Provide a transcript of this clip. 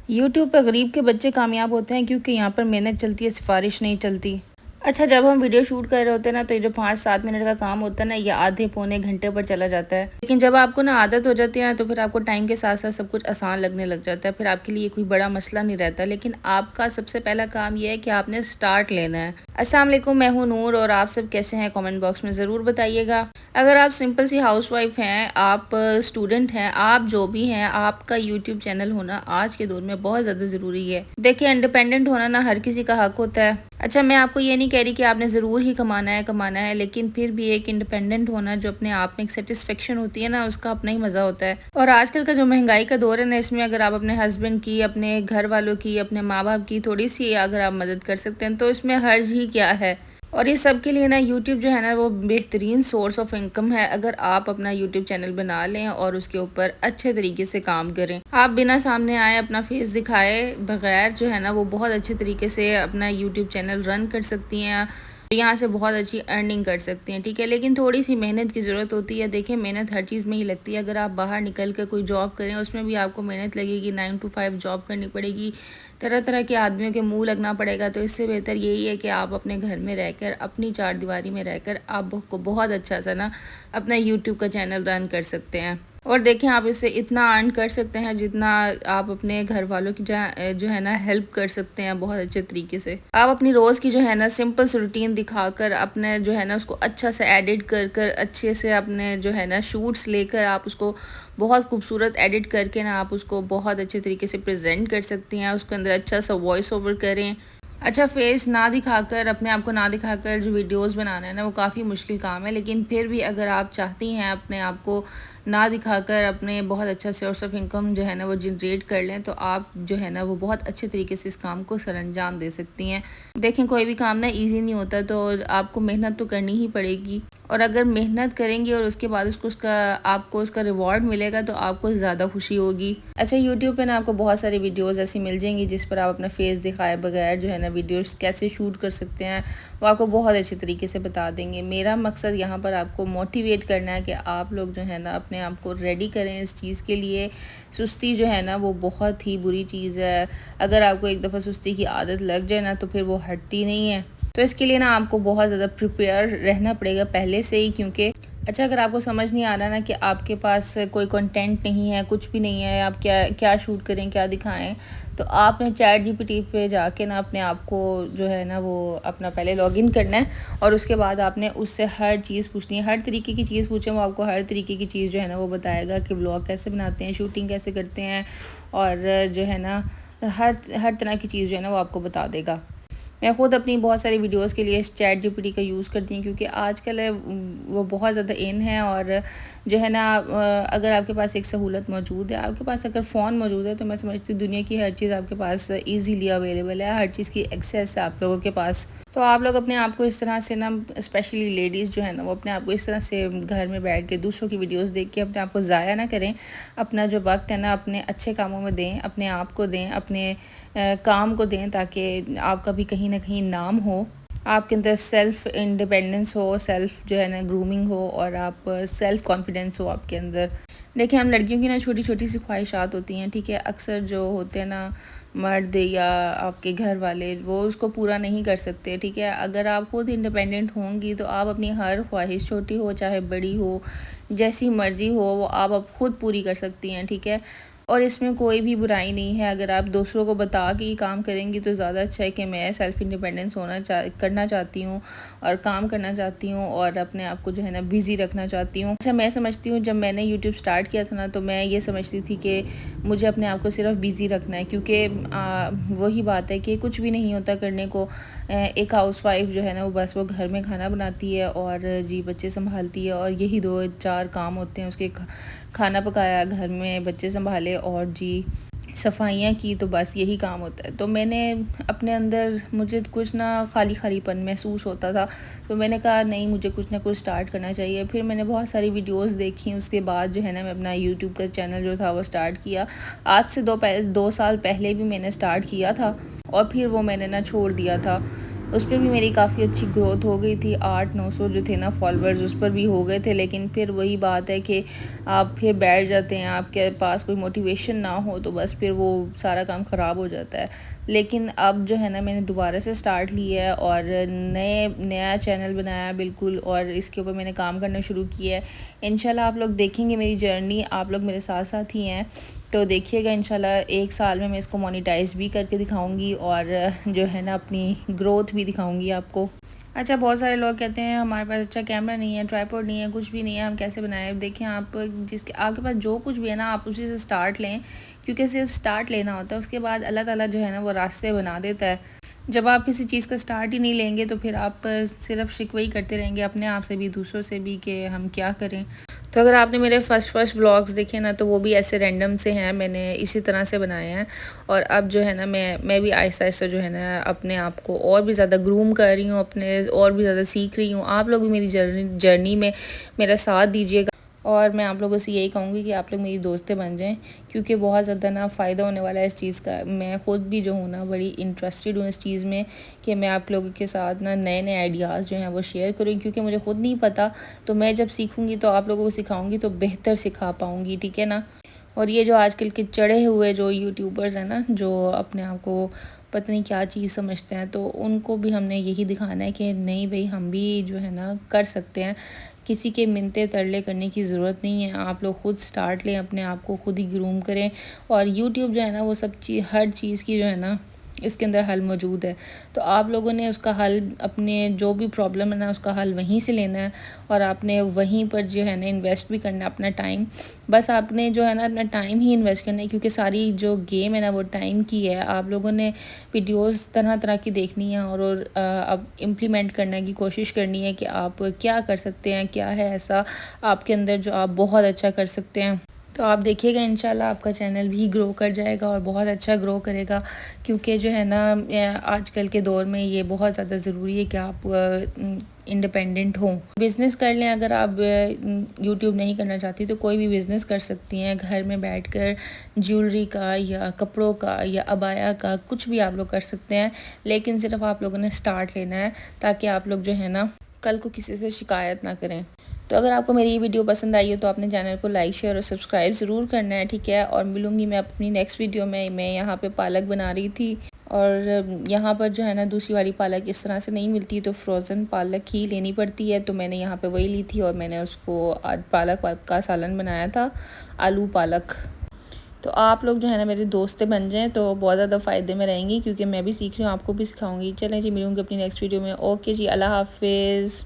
YouTube पर गरीब के बच्चे कामयाब होते हैं क्योंकि यहाँ पर मेहनत चलती है, सिफारिश नहीं चलती। अच्छा, जब हम वीडियो शूट कर रहे होते हैं ना, तो ये जो 5-7 मिनट का काम होता है ना, ये आधे पौने घंटे पर चला जाता है। लेकिन जब आपको ना आदत हो जाती है ना, तो फिर आपको टाइम के साथ साथ सब कुछ आसान लगने लग जाता है। फिर आपके लिए कोई बड़ा मसला नहीं रहता। लेकिन आपका सबसे पहला काम ये है कि आपने स्टार्ट लेना है। अस्सलाम वालेकुम, मैं हूँ नूर और आप सब कैसे हैं कमेंट बॉक्स में ज़रूर बताइएगा। अगर आप सिंपल सी हाउसवाइफ हैं, आप स्टूडेंट हैं, आप जो भी हैं, आपका यूट्यूब चैनल होना आज के दौर में बहुत ज़्यादा ज़रूरी है। देखिए, इंडिपेंडेंट होना ना हर किसी का हक होता है। अच्छा, मैं आपको ये नहीं कह रही कि आपने ज़रूर ही कमाना है, लेकिन फिर भी एक इंडिपेंडेंट होना जो अपने आप में एक सेटिस्फेक्शन होती है ना, उसका अपना ही मज़ा होता है। और आजकल का जो महंगाई का दौर है ना, इसमें अगर आप अपने हस्बैंड की, अपने घर वालों की, अपने माँ बाप की थोड़ी सी अगर आप मदद कर सकते हैं, तो इसमें हर्ज ही क्या है। और ये सब के लिए ना यूट्यूब जो है ना, वो बेहतरीन सोर्स ऑफ इनकम है। अगर आप अपना यूट्यूब चैनल बना लें और उसके ऊपर अच्छे तरीके से काम करें, आप बिना सामने आए अपना फेस दिखाए बगैर जो है ना, वो बहुत अच्छे तरीके से अपना यूट्यूब चैनल रन कर सकती हैं। यहाँ से बहुत अच्छी अर्निंग कर सकती हैं, ठीक है। लेकिन थोड़ी सी मेहनत की ज़रूरत होती है। देखिए, मेहनत हर चीज़ में ही लगती है। अगर आप बाहर निकल कर कोई जॉब करें, उसमें भी आपको मेहनत लगेगी, 9 to 5 जॉब करनी पड़ेगी, तरह तरह के आदमियों के मुंह लगना पड़ेगा। तो इससे बेहतर यही है कि आप अपने घर में रहकर, अपनी चार दीवारी में रहकर आपको बहुत अच्छा सा ना अपना यूट्यूब का चैनल रन कर सकते हैं। और देखें, आप इससे इतना अर्न कर सकते हैं जितना आप अपने घर वालों की जो है ना हेल्प कर सकते हैं बहुत अच्छे तरीके से। आप अपनी रोज़ की जो है ना सिंपल सी रूटीन दिखाकर अपने जो है ना उसको अच्छा से एडिट कर कर अच्छे से अपने जो है ना शूट्स लेकर आप उसको बहुत खूबसूरत एडिट करके ना आप उसको बहुत अच्छे तरीके से प्रेजेंट कर सकती हैं। उसके अंदर अच्छा सा वॉइस ओवर करें। अच्छा, फेस ना दिखाकर, अपने आप को ना दिखाकर जो वीडियोस बनाना है ना, वो काफ़ी मुश्किल काम है। लेकिन फिर भी अगर आप चाहती हैं अपने आप को ना दिखाकर अपने बहुत अच्छा सोर्स ऑफ इनकम जो है ना वो जनरेट कर लें, तो आप जो है ना वो बहुत अच्छे तरीके से इस काम को सरअंजाम दे सकती हैं। देखें, कोई भी काम ना ईजी नहीं होता, तो आपको मेहनत तो करनी ही पड़ेगी। और अगर मेहनत करेंगी और उसके बाद आपको उसका रिवॉर्ड मिलेगा, तो आपको ज़्यादा खुशी होगी। अच्छा, यूट्यूब पे ना आपको बहुत सारी वीडियोस ऐसी मिल जाएंगी जिस पर आप अपना फेस दिखाए बगैर जो है ना वीडियोस कैसे शूट कर सकते हैं, वो आपको बहुत अच्छे तरीके से बता देंगे। मेरा मकसद यहाँ पर आपको मोटिवेट करना है कि आप लोग जो है ना अपने आप को रेडी करें इस चीज़ के लिए। सुस्ती जो है ना वो बहुत ही बुरी चीज़ है। अगर आपको एक दफ़ा सुस्ती की आदत लग जाए ना, तो फिर वो हटती नहीं है। तो इसके लिए ना आपको बहुत ज़्यादा प्रिपेयर रहना पड़ेगा पहले से ही, क्योंकि अच्छा, अगर आपको समझ नहीं आ रहा ना कि आपके पास कोई कंटेंट नहीं है, कुछ भी नहीं है, आप क्या क्या शूट करें, क्या दिखाएं, तो आपने चैट जीपीटी पे जाके ना अपने आप को जो है ना वो अपना पहले लॉगिन करना है और उसके बाद आपने उससे हर चीज़ पूछनी है। हर तरीके की चीज़ पूछें, वो आपको हर तरीके की चीज़ जो है ना वो बताएगा कि व्लॉग कैसे बनाते हैं, शूटिंग कैसे करते हैं, और जो है ना हर तरह की चीज़ जो है ना वो आपको बता देगा। मैं ख़ुद अपनी बहुत सारी वीडियोस के लिए चैट जीपीटी का यूज़ करती हूँ, क्योंकि आजकल वो बहुत ज़्यादा इन है। और जो है ना अगर आपके पास एक सहूलत मौजूद है, आपके पास अगर फ़ोन मौजूद है, तो मैं समझती हूँ दुनिया की हर चीज़ आपके पास ईज़िली अवेलेबल है, हर चीज़ की एक्सेस है आप लोगों के पास। तो आप लोग अपने आप को इस तरह से ना, स्पेशली लेडीज़ जो है ना, वो अपने आप को इस तरह से घर में बैठ के दूसरों की वीडियोस देख के अपने आप को ज़ाया ना करें। अपना जो वक्त है ना अपने अच्छे कामों में दें, अपने आप को दें, अपने काम को दें, ताकि आपका भी कहीं ना कहीं नाम हो, आपके अंदर सेल्फ़ इंडिपेंडेंस हो, सेल्फ़ जो है ना ग्रूमिंग हो, और आप सेल्फ़ कॉन्फिडेंस हो आपके अंदर। देखिए, हम लड़कियों की ना छोटी छोटी सी ख्वाहिशात होती हैं, ठीक है। अक्सर जो होते हैं ना मर्द या आपके घर वाले, वो उसको पूरा नहीं कर सकते, ठीक है। अगर आप खुद इंडिपेंडेंट होंगी, तो आप अपनी हर ख्वाहिश, छोटी हो चाहे बड़ी हो, जैसी मर्ज़ी हो, वो आप खुद पूरी कर सकती हैं, ठीक है। और इसमें कोई भी बुराई नहीं है। अगर आप दूसरों को बता के ये काम करेंगी, तो ज़्यादा अच्छा है कि मैं सेल्फ़ इंडिपेंडेंस करना चाहती हूँ और काम करना चाहती हूँ और अपने आप को जो है ना बिज़ी रखना चाहती हूँ। अच्छा, मैं समझती हूँ जब मैंने यूट्यूब स्टार्ट किया था ना, तो मैं ये समझती थी कि मुझे अपने आप को सिर्फ बिज़ी रखना है, क्योंकि वही बात है कि कुछ भी नहीं होता करने को। एक हाउसवाइफ जो है ना, वो बस वो घर में खाना बनाती है और जी बच्चे संभालती है, और यही 2-4 काम होते हैं उसके। खाना पकाया, घर में बच्चे संभाले, और जी सफाइयाँ की, तो बस यही काम होता है। तो मैंने अपने अंदर, मुझे कुछ ना खाली खालीपन महसूस होता था, तो मैंने कहा नहीं, मुझे कुछ ना कुछ स्टार्ट करना चाहिए। फिर मैंने बहुत सारी वीडियोस देखी, उसके बाद जो है ना मैं अपना यूट्यूब का चैनल जो था वो स्टार्ट किया। आज से 2 साल पहले भी मैंने स्टार्ट किया था, और फिर वो मैंने ना छोड़ दिया था। उस पर भी मेरी काफ़ी अच्छी ग्रोथ हो गई थी। 800-900 जो थे ना फॉलोअर्स उस पर भी हो गए थे। लेकिन फिर वही बात है कि आप फिर बैठ जाते हैं, आपके पास कोई मोटिवेशन ना हो तो बस फिर वो सारा काम ख़राब हो जाता है। लेकिन अब जो है ना मैंने दोबारा से स्टार्ट लिया है और नया चैनल बनाया बिल्कुल, और इसके ऊपर मैंने काम करना शुरू किया है। इंशाल्लाह आप लोग देखेंगे मेरी जर्नी, आप लोग मेरे साथ साथ ही हैं तो देखिएगा। इंशाल्लाह 1 साल में मैं इसको मोनेटाइज़ भी करके दिखाऊंगी और जो है ना अपनी ग्रोथ भी दिखाऊंगी आपको। अच्छा, बहुत सारे लोग कहते हैं हमारे पास अच्छा कैमरा नहीं है, ट्राइपॉड नहीं है, कुछ भी नहीं है, हम कैसे बनाएं। देखें, आप जिसके आपके पास जो कुछ भी है ना आप उसी से स्टार्ट लें, क्योंकि सिर्फ स्टार्ट लेना होता है, उसके बाद अल्लाह ताला जो है ना वो रास्ते बना देता है। जब आप किसी चीज़ का स्टार्ट ही नहीं लेंगे तो फिर आप सिर्फ शिकवई करते रहेंगे अपने आप से भी, दूसरों से भी, कि हम क्या करें। तो अगर आपने मेरे फर्स्ट व्लॉग्स देखे ना तो वो भी ऐसे रैंडम से हैं, मैंने इसी तरह से बनाए हैं। और अब जो है ना मैं भी आहिस्ता आहिस्ता जो है ना अपने आप को और भी ज़्यादा ग्रूम कर रही हूँ, अपने और भी ज़्यादा सीख रही हूँ। आप लोग भी मेरी जर्नी में मेरा साथ दीजिएगा और मैं आप लोगों से यही कहूँगी कि आप लोग मेरी दोस्तें बन जाएं, क्योंकि बहुत ज़्यादा ना फ़ायदा होने वाला है इस चीज़ का। मैं ख़ुद भी जो हूँ ना बड़ी इंटरेस्टेड हूँ इस चीज़ में कि मैं आप लोगों के साथ ना नए नए आइडियाज़ जो हैं वो शेयर करूँ, क्योंकि मुझे ख़ुद नहीं पता। तो मैं जब सीखूँगी तो आप लोगों को सिखाऊँगी तो बेहतर सिखा पाऊँगी, ठीक है ना। और ये जो आजकल के चढ़े हुए जो यूट्यूबर्स हैं ना, जो अपने आप को पता नहीं क्या चीज़ समझते हैं, तो उनको भी हमने यही दिखाना है कि नहीं भाई, हम भी जो है ना कर सकते हैं। किसी के मिन्नतें तरले करने की ज़रूरत नहीं है। आप लोग खुद स्टार्ट लें, अपने आप को खुद ही ग्रूम करें। और यूट्यूब जो है ना वो हर चीज़ की जो है ना इसके अंदर हल मौजूद है। तो आप लोगों ने उसका हल, अपने जो भी प्रॉब्लम है ना उसका हल वहीं से लेना है और आपने वहीं पर जो है ना इन्वेस्ट भी करना है अपना टाइम। बस आपने जो है ना अपना टाइम ही इन्वेस्ट करना है, क्योंकि सारी जो गेम है ना वो टाइम की है। आप लोगों ने वीडियोस तरह तरह की देखनी है और अब इम्प्लीमेंट करने की कोशिश करनी है कि आप क्या कर सकते हैं, क्या है ऐसा आपके अंदर जो आप बहुत अच्छा कर सकते हैं। तो आप देखिएगा इंशाल्लाह आपका चैनल भी ग्रो कर जाएगा और बहुत अच्छा ग्रो करेगा, क्योंकि जो है ना आजकल के दौर में ये बहुत ज़्यादा ज़रूरी है कि आप इंडिपेंडेंट हों। बिज़नेस कर लें, अगर आप यूट्यूब नहीं करना चाहती तो कोई भी बिज़नेस कर सकती हैं घर में बैठकर, ज्वेलरी का या कपड़ों का या अबाया का, कुछ भी आप लोग कर सकते हैं। लेकिन सिर्फ आप लोगों ने स्टार्ट लेना है ताकि आप लोग जो है ना कल को किसी से शिकायत ना करें। तो अगर आपको मेरी ये वीडियो पसंद आई हो तो आपने चैनल को लाइक, शेयर और सब्सक्राइब ज़रूर करना है, ठीक है। और मिलूँगी मैं अपनी नेक्स्ट वीडियो में। मैं यहाँ पे पालक बना रही थी और यहाँ पर जो है ना दूसरी वाली पालक इस तरह से नहीं मिलती, तो फ्रोज़न पालक ही लेनी पड़ती है। तो मैंने यहाँ पे वही ली थी और मैंने उसको आज पालक का सालन बनाया था, आलू पालक। तो आप लोग जो है ना मेरे दोस्तें बन जाएँ तो बहुत ज़्यादा फ़ायदे में रहेंगी, क्योंकि मैं भी सीख रही हूँ, आपको भी सिखाऊंगी। चलें जी, मिलूँगी अपनी नेक्स्ट वीडियो में। ओके जी, अल्लाह हाफिज़।